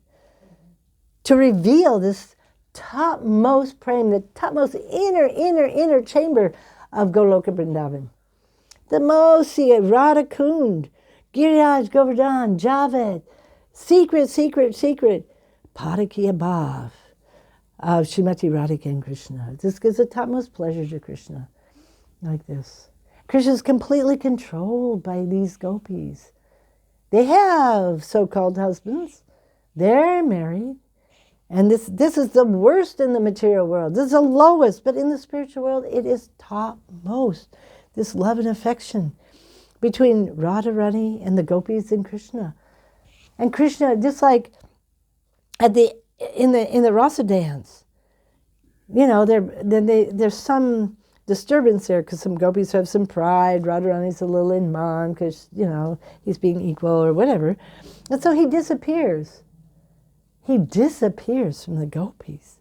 to reveal this topmost prem, the topmost inner chamber of Goloka Vrindavan. The most, see it, Radha Kund, Giriraj, Govardhan, Javed, secret, Padaki above of Srimati Radhika and Krishna. This gives the topmost pleasure to Krishna, like this. Krishna is completely controlled by these gopis. They have so-called husbands. They're married. And this is the worst in the material world. This is the lowest, but in the spiritual world, it is topmost. This love and affection between Radharani and the gopis and Krishna. And Krishna, just like in the rasa dance, there's some disturbance there because some gopis have some pride. Radharani's a little in man because, he's being equal or whatever. And so he disappears. He disappears from the gopis.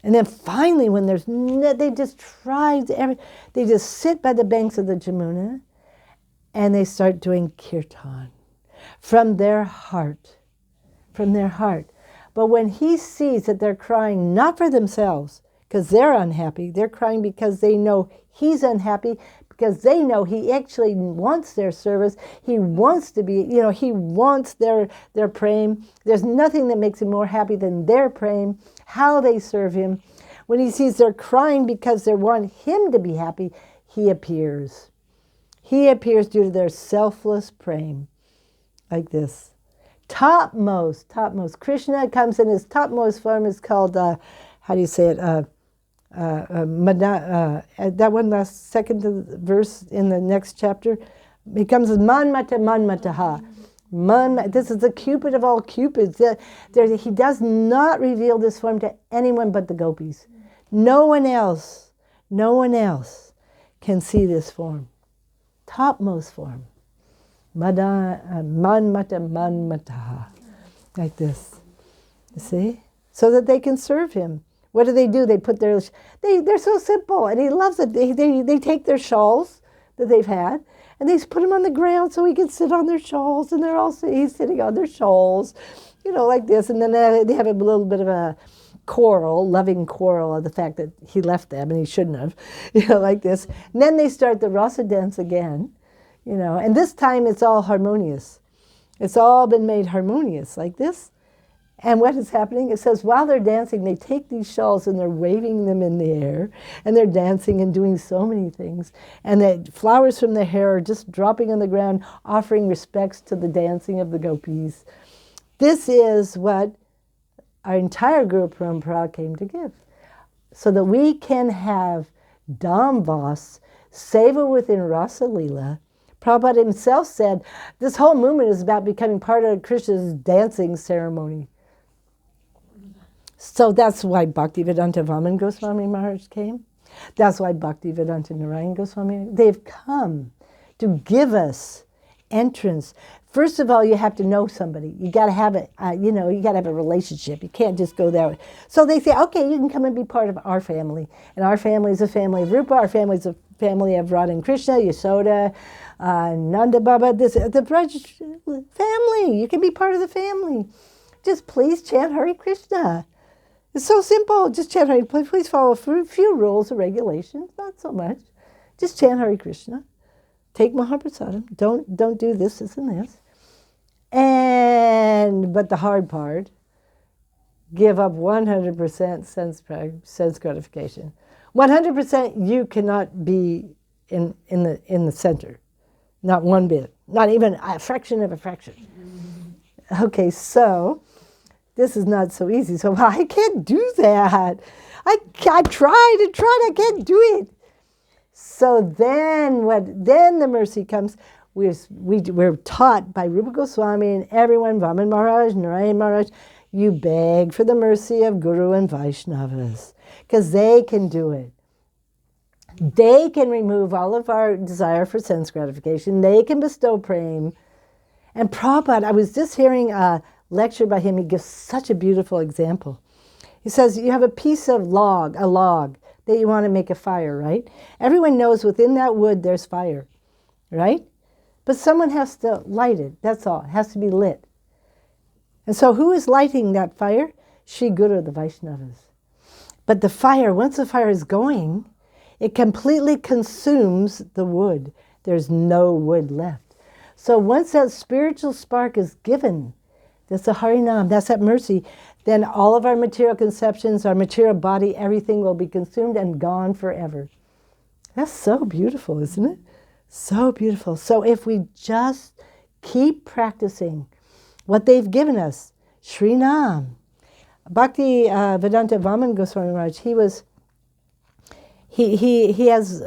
And then finally, when they just try, they just sit by the banks of the Jamuna and they start doing kirtan from their heart. But when he sees that they're crying not for themselves, because they're unhappy, they're crying because they know he's unhappy, because they know he actually wants their service. He wants to be, he wants their prem. There's nothing that makes him more happy than their prem, how they serve him. When he sees they're crying because they want him to be happy, he appears. He appears due to their selfless prem, like this. Topmost. Krishna comes in his topmost form. Is called, how do you say it? That one last second verse in the next chapter becomes Manmataha. This is the Cupid of all Cupids. He does not reveal this form to anyone but the gopis. No one else can see this form. Topmost form. Manmataha. Like this. You see? So that they can serve him. What do? They put they're so simple, and he loves it. They take their shawls that they've had, and they put them on the ground so he can sit on their shawls, and he's sitting on their shawls, like this. And then they have a little bit of a loving quarrel of the fact that he left them and he shouldn't have, like this. And then they start the rasa dance again, and this time it's all harmonious. It's all been made harmonious, like this. And what is happening? It says while they're dancing, they take these shawls and they're waving them in the air, and they're dancing and doing so many things. And the flowers from their hair are just dropping on the ground, offering respects to the dancing of the gopis. This is what our entire Guru Parampara came to give, so that we can have Damvas, seva within Rasa Leela. Prabhupada himself said, this whole movement is about becoming part of Krishna's dancing ceremony. So that's why Bhaktivedanta Vamana Goswami Maharaj came. That's why Bhaktivedanta Narayan Goswami, they've come to give us entrance. First of all, you have to know somebody. You got to have it. You got to have a relationship. You can't just go there. So they say, okay, you can come and be part of our family. And our family is a family of Rupa. Our family is a family of Radha and Krishna, Yasoda, Nanda Baba. The Braj family. You can be part of the family. Just please chant Hare Krishna. It's so simple. Just chant Hare. Please follow a few rules and regulations. Not so much. Just chant Hare Krishna. Take Mahaprasadam. Don't do this and this. But the hard part, give up 100% sense gratification. 100% you cannot be in the center. Not one bit. Not even a fraction of a fraction. Okay, so this is not so easy. So I can't do that. I tried, I can't do it. So then the mercy comes. We're taught by Rupa Goswami and everyone, Vamana Maharaj, Narayan Maharaj, you beg for the mercy of Guru and Vaishnavas, because they can do it. They can remove all of our desire for sense gratification. They can bestow prema. And Prabhupada, I was just hearing a lecture by him. He gives such a beautiful example. He says, you have a piece of a log that you want to make a fire, right? Everyone knows within that wood there's fire, right? But someone has to light it, that's all. It has to be lit. And so who is lighting that fire? Shri Guru, the Vaishnavas. But the fire, once the fire is going, it completely consumes the wood. There's no wood left. So once that spiritual spark is given, that's the Harinam, that's that mercy, then all of our material conceptions, our material body, everything will be consumed and gone forever. That's so beautiful, isn't it? So beautiful. So if we just keep practicing what they've given us, Sri Nam, Bhakti Vedanta Vamana Goswami Maharaj, he has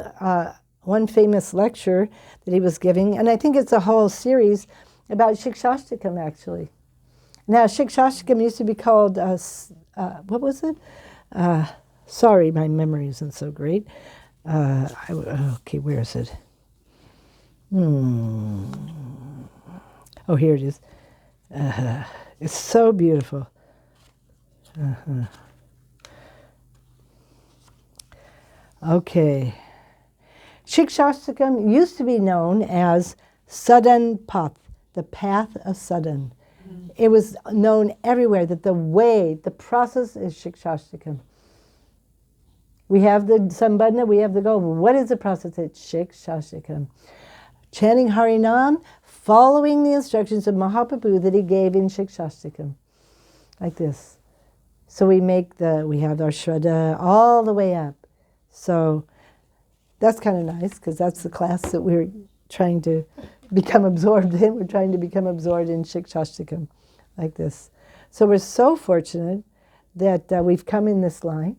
one famous lecture that he was giving, and I think it's a whole series about Siksastakam actually. Now Siksastakam used to be called, what was it? Sorry, my memory isn't so great. Okay, where is it? Oh, here it is. It's so beautiful. Okay. Siksastakam used to be known as Sadan Path, the path of Sadan. It was known everywhere that the process is Siksastakam. We have the Sambandha, we have the goal. What is the process? It's Siksastakam. Chanting Harinam, following the instructions of Mahaprabhu that he gave in Siksastakam. Like this. So we have our Shraddha all the way up. So that's kind of nice, because that's the class that we're trying to become absorbed in. We're trying to become absorbed in Siksastakam, like this. So we're so fortunate that we've come in this line,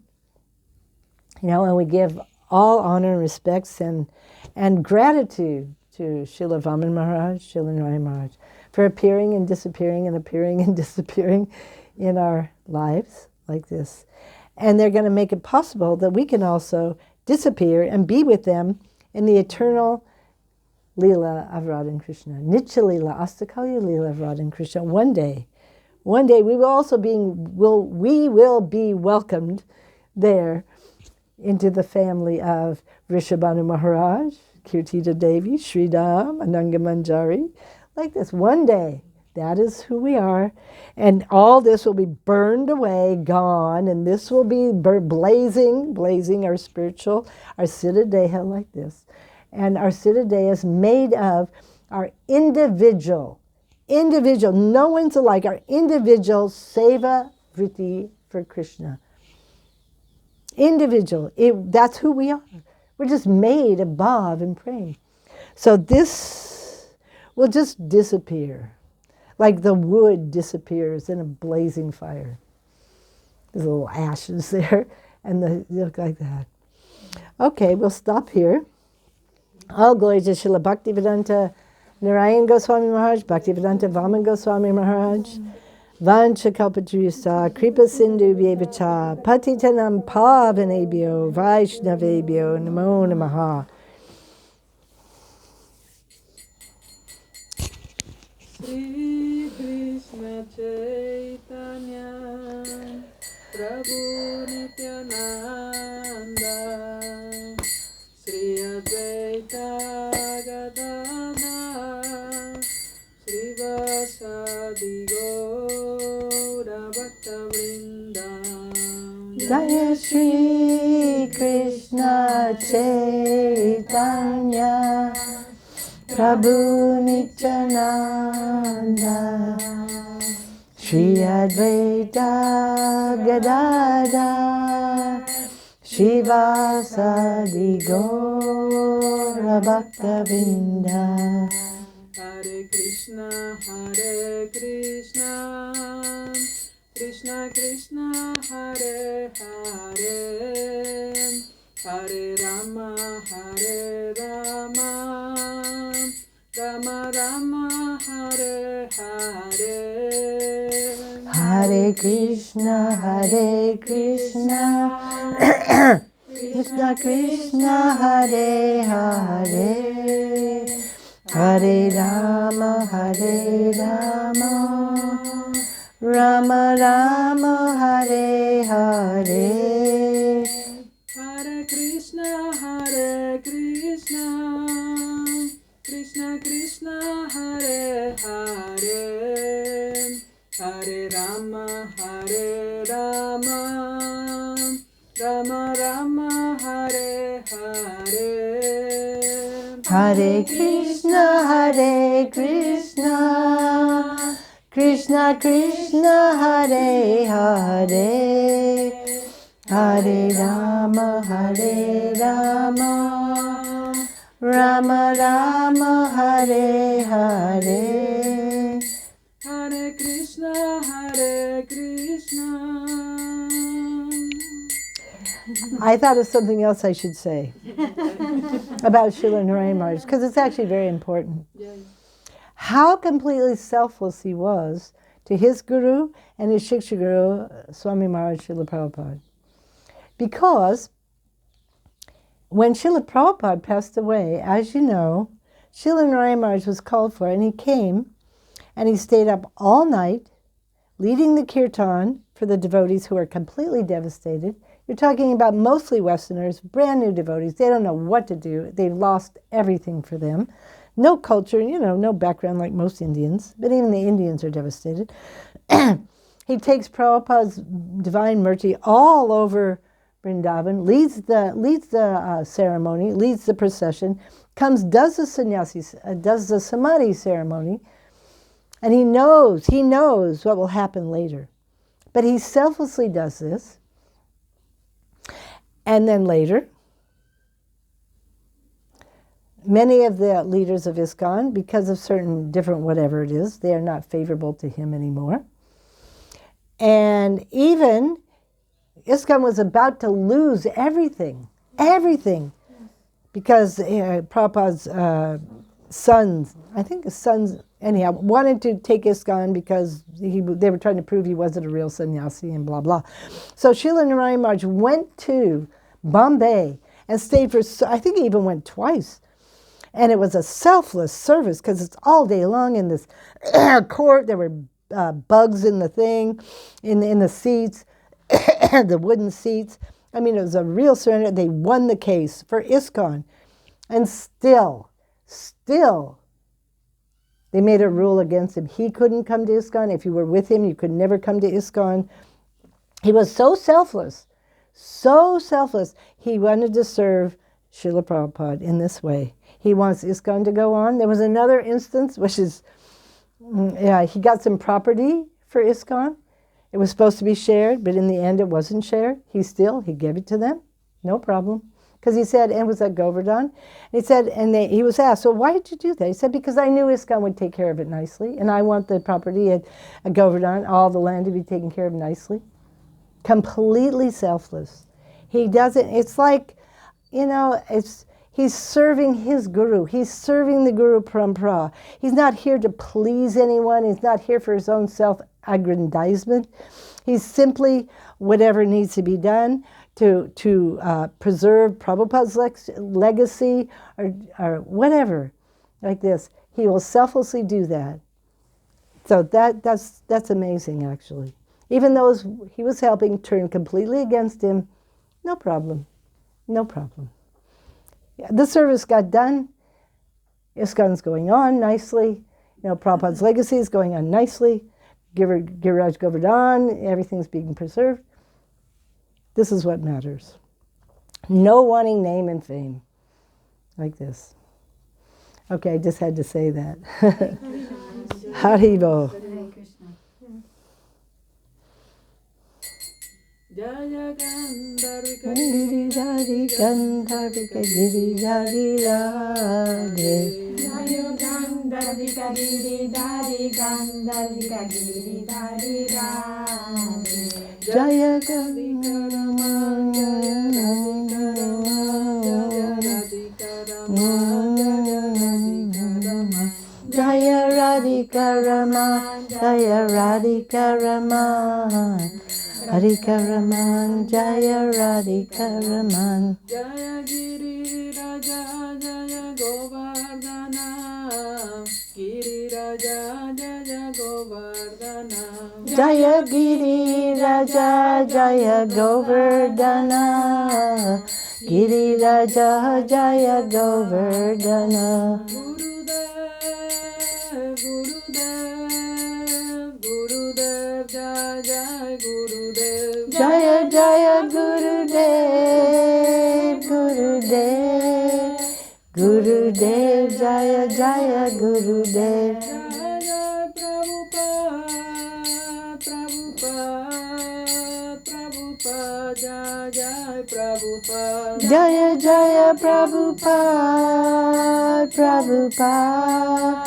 and we give all honor and respects and gratitude to Srila Vamana Maharaj, Srila Narayan Maharaj, for appearing and disappearing in our lives like this. And they're going to make it possible that we can also disappear and be with them in the eternal Leela of Radha and Krishna. Nitya Leela, Astakalya Leela of Radha and Krishna. One day we will be welcomed there into the family of Rishabhanu Maharaj, Kirtita Devi, Sridham, Ananga Manjari, like this. One day, that is who we are. And all this will be burned away, gone, and this will be blazing our spiritual, our Siddha Deha like this. And our Siddha Deha is made of our individual, no one's alike, our individual seva vritti for Krishna. Individual, that's who we are. We're just made above and praying. So this will just disappear, like the wood disappears in a blazing fire. There's little ashes there, and they look like that. Okay, we'll stop here. All glories to Srila Bhaktivedanta Narayan Goswami Maharaj, Bhaktivedanta Vamana Goswami Maharaj, Vancha Kalpatriyasa, Kripa Sindhu Vyevacha, Patitanam Pavanebhyo, Vaishnavebhyo, Namo Namaha.
Shri Krishna Chaitanya Prabhu Nityananda Shri Advaita Gadadhar Shri Vasadi Gaura Bhakta Vrinda
Jaya Shri Krishna Chaitanya Prabhu Nityananda Shri Advaita Gadadhar Shivasadi Gaura Bhakta Vrinda.
Hare Krishna, Krishna Krishna, Hare Hare, Hare Rama, Rama Rama, Hare Hare.
Hare Krishna, Krishna Krishna, Hare Hare, Hare Rama, Rama Rama, Hare Hare.
Hare Krishna, Krishna Krishna, Hare Hare, Hare Rama, Rama Rama, Hare Hare.
Hare Krishna, Krishna Krishna, Hare Hare, Hare Rama, Rama Rama, Hare Hare.
Hare Krishna,
I thought of something else I should say about Srila Narayan Maharaj, because it's actually very important.
Yeah.
How completely selfless he was to his guru and his Shiksha guru, Swami Maharaj Srila Prabhupada. Because when Srila Prabhupada passed away, as you know, Srila Narayan Maharaj was called for, and he came, and he stayed up all night, leading the kirtan for the devotees who are completely devastated. You're talking about mostly Westerners, brand new devotees. They don't know what to do. They've lost everything for them. No culture, no background like most Indians, but even the Indians are devastated. He takes Prabhupada's divine murti all over Vrindavan, leads the ceremony, leads the procession, does the samadhi ceremony, and he knows what will happen later. But he selflessly does this. And then later, many of the leaders of ISKCON, because of certain different whatever it is, they are not favorable to him anymore. And even ISKCON was about to lose everything, because Prabhupada's sons, anyhow, wanted to take ISKCON because they were trying to prove he wasn't a real sannyasi and blah, blah. So Srila Narayan Maharaj went to Bombay and stayed for, I think he even went twice. And it was a selfless service because it's all day long in this court. There were bugs in the thing, in the seats, the wooden seats. I mean, it was a real surrender. They won the case for ISKCON. And still, they made a rule against him. He couldn't come to ISKCON. If you were with him, you could never come to ISKCON. He was so selfless. He wanted to serve Srila Prabhupada in this way. He wants ISKCON to go on. There was another instance, which is, he got some property for ISKCON. It was supposed to be shared, but in the end it wasn't shared. He gave it to them, no problem. Because he said, and it was at Govardhan. He said, he was asked, so why did you do that? He said, because I knew ISKCON would take care of it nicely, and I want the property at Govardhan, all the land to be taken care of nicely. Completely selfless. He doesn't, it's like, He's serving his guru. He's serving the Guru Parampara. He's not here to please anyone. He's not here for his own self-aggrandizement. He's simply whatever needs to be done to preserve Prabhupada's legacy or whatever like this. He will selflessly do that. So that's amazing, actually. Even those he was helping turn completely against him, no problem. No problem. The service got done. ISKCON's going on nicely. Prabhupada's legacy is going on nicely. Giriraj Govardhan, everything's being preserved. This is what matters. No wanting name and fame. Like this. Okay, I just had to say that. Haribo.
Jaya Gandharvika
Gandharvika Giridhari Radhe.
Jaya Gandharvika Giridhari Gandharvika Giridhari Radhe.
Jaya Jaya Radhika Raman, Jaya Radhika Raman, Radhika Raman, Jaya Radhika Raman.
Jaya Giriraja Jaya Govardhana Giriraja Jaya Govardhana
Jaya Giriraja Jaya Govardhana, Giriraja Jaya Govardhana.
Gurudev Jaya Jaya Gurudev
Jaya Jaya Gurudev, Gurudev, Gurudev Jaya Jaya Gurudev.
Jaya Prabhupada Jaya Jaya Prabhupada
Jaya Jaya Prabhupada, Prabhupada,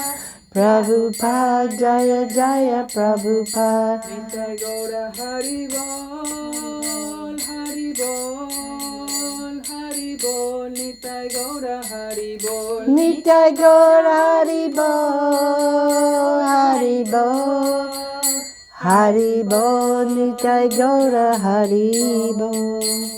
Prabhupada Jaya Jaya Prabhupada.
Nitai Gaura Hari Bol, Hari Bol, Hari Bol, Nitai Gaura Hari Bol.
Nitai Gaur Hari Bol, Hari Bol, Hari Bol, Nitai Gaur Hari Bol.